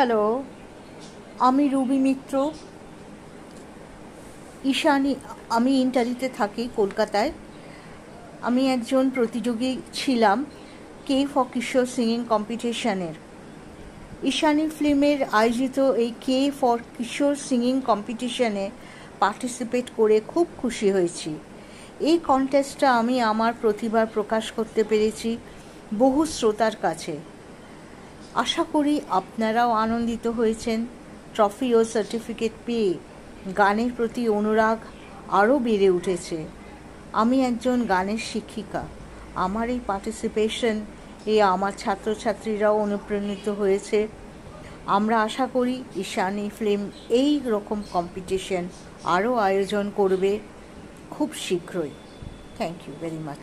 Hello, আমি Ruby মিত্র। ঈশানী, আমি ইন্টারিতে থাকি কলকাতায়। আমি একজন প্রতিযোগী ছিলাম কে ফর কিশোর সিঙ্গিং কম্পিটিশনের। ঈশানী ফিল্মের আয়োজিত এই কে ফর কিশোর সিঙ্গিং কম্পিটিশনে পার্টিসিপেট করে খুব খুশি হয়েছি। এই কন্টেস্টটা আমি আমার প্রতিভা প্রকাশ করতে পেরেছি বহু শ্রোতার কাছে। আশা করি আপনারাও আনন্দিত হয়েছেন। ট্রফি ও সার্টিফিকেট পেয়ে গানের প্রতি অনুরাগ আরও বেড়ে উঠেছে। আমি একজন গানের শিক্ষিকা। আমার এই পার্টিসিপেশন আমার ছাত্রছাত্রীরাও অনুপ্রাণিত হয়েছে। আমরা আশা করি ঈশানী ফিল্ম এই রকম কম্পিটিশন আরও আয়োজন করবে খুব শীঘ্রই। Thank you very much.